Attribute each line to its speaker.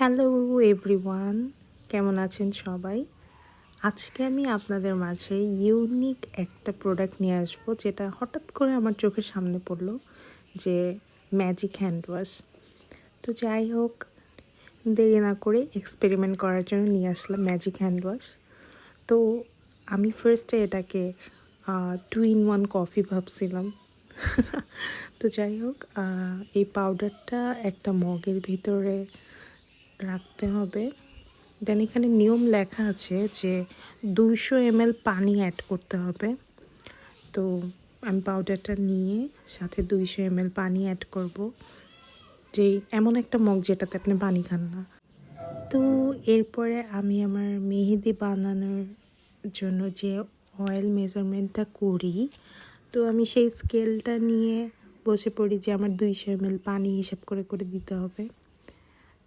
Speaker 1: Hello everyone, কেমন আছেন সবাই? আজকে আমি আপনাদের মাঝে ইউনিক একটা প্রোডাক্ট নিয়ে আসবো, যেটা হঠাৎ করে আমার চোখের সামনে পড়লো, যে ম্যাজিক হ্যান্ড ওয়াশ। তো যাই হোক, দেরি না করে এক্সপেরিমেন্ট করার জন্য নিয়ে আসলাম ম্যাজিক হ্যান্ড ওয়াশ। তো আমি ফার্স্টে এটাকে 2 in 1 কফি ভাবছিলাম। তো যাই হোক, এই পাউডারটা একটা মগের ভিতরে রাখতে হবে। দেন এখানে নিয়ম লেখা আছে যে 200 ml পানি অ্যাড করতে হবে। তো আমি পাউডারটা নিয়ে সাথে 200 ml পানি অ্যাড করব, যে এমন একটা মগ যেটাতে আপনি পানি খান না। তো এরপরে আমি আমার মেহেদি বানানোর জন্য যে অয়েল মেজারমেন্টটা করি, তো আমি সেই স্কেলটা নিয়ে বসে পড়ি যে আমার 200 ml পানি হিসাব করে করে দিতে হবে।